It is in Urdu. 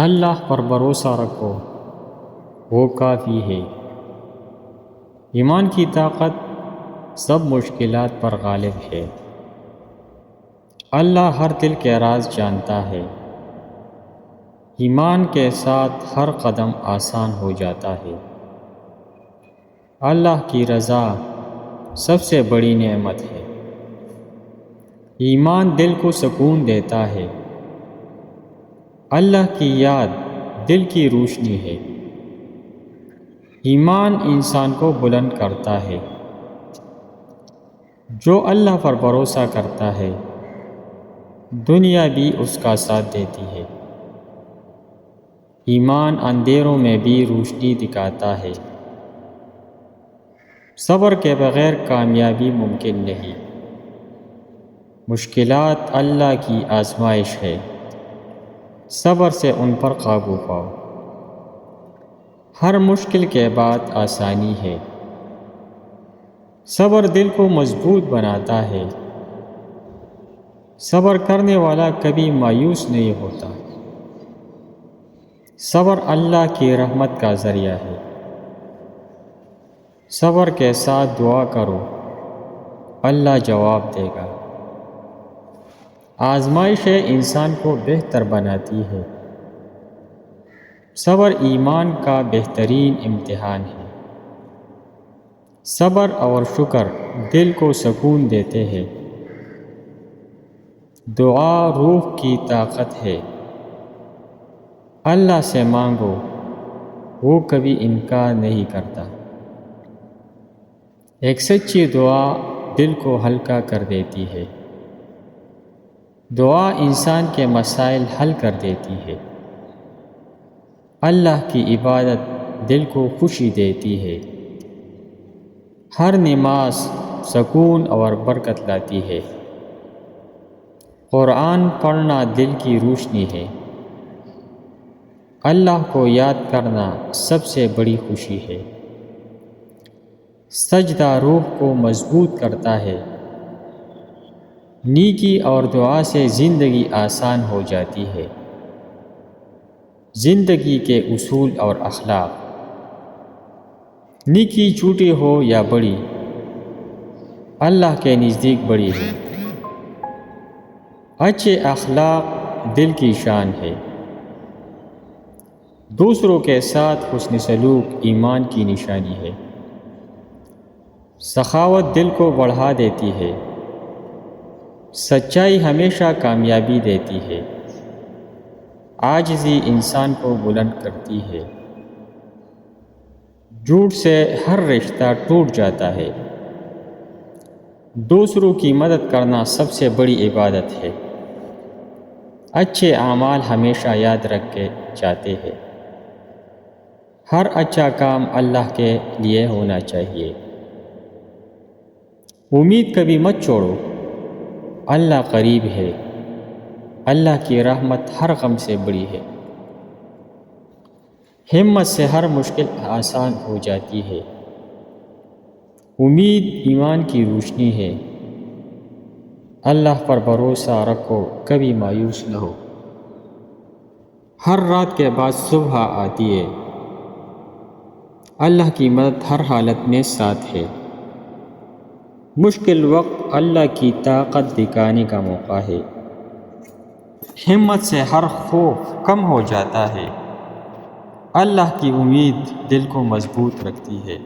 اللہ پر بھروسہ رکھو، وہ کافی ہے۔ ایمان کی طاقت سب مشکلات پر غالب ہے۔ اللہ ہر دل کے راز جانتا ہے۔ ایمان کے ساتھ ہر قدم آسان ہو جاتا ہے۔ اللہ کی رضا سب سے بڑی نعمت ہے۔ ایمان دل کو سکون دیتا ہے۔ اللہ کی یاد دل کی روشنی ہے۔ ایمان انسان کو بلند کرتا ہے۔ جو اللہ پر بھروسہ کرتا ہے، دنیا بھی اس کا ساتھ دیتی ہے۔ ایمان اندھیروں میں بھی روشنی دکھاتا ہے۔ صبر کے بغیر کامیابی ممکن نہیں۔ مشکلات اللہ کی آزمائش ہے، صبر سے ان پر قابو پاؤ۔ ہر مشکل کے بعد آسانی ہے۔ صبر دل کو مضبوط بناتا ہے۔ صبر کرنے والا کبھی مایوس نہیں ہوتا۔ صبر اللہ کی رحمت کا ذریعہ ہے۔ صبر کے ساتھ دعا کرو، اللہ جواب دے گا۔ آزمائشیں انسان کو بہتر بناتی ہے۔ صبر ایمان کا بہترین امتحان ہے۔ صبر اور شکر دل کو سکون دیتے ہیں۔ دعا روح کی طاقت ہے۔ اللہ سے مانگو، وہ کبھی انکار نہیں کرتا۔ ایک سچی دعا دل کو ہلکا کر دیتی ہے۔ دعا انسان کے مسائل حل کر دیتی ہے۔ اللہ کی عبادت دل کو خوشی دیتی ہے۔ ہر نماز سکون اور برکت لاتی ہے۔ قرآن پڑھنا دل کی روشنی ہے۔ اللہ کو یاد کرنا سب سے بڑی خوشی ہے۔ سجدہ روح کو مضبوط کرتا ہے۔ نیکی اور دعا سے زندگی آسان ہو جاتی ہے۔ زندگی کے اصول اور اخلاق، نیکی چھوٹی ہو یا بڑی، اللہ کے نزدیک بڑی ہے۔ اچھے اخلاق دل کی شان ہے۔ دوسروں کے ساتھ حسن سلوک ایمان کی نشانی ہے۔ سخاوت دل کو بڑھا دیتی ہے۔ سچائی ہمیشہ کامیابی دیتی ہے۔ عاجزی انسان کو بلند کرتی ہے۔ جھوٹ سے ہر رشتہ ٹوٹ جاتا ہے۔ دوسروں کی مدد کرنا سب سے بڑی عبادت ہے۔ اچھے اعمال ہمیشہ یاد رکھے جاتے ہیں۔ ہر اچھا کام اللہ کے لیے ہونا چاہیے۔ امید کبھی مت چھوڑو، اللہ قریب ہے۔ اللہ کی رحمت ہر غم سے بڑی ہے۔ ہمت سے ہر مشکل آسان ہو جاتی ہے۔ امید ایمان کی روشنی ہے۔ اللہ پر بھروسہ رکھو، کبھی مایوس نہ ہو۔ ہر رات کے بعد صبح آتی ہے۔ اللہ کی مدد ہر حالت میں ساتھ ہے۔ مشکل وقت اللہ کی طاقت دکھانے کا موقع ہے۔ ہمت سے ہر خوف کم ہو جاتا ہے۔ اللہ کی امید دل کو مضبوط رکھتی ہے۔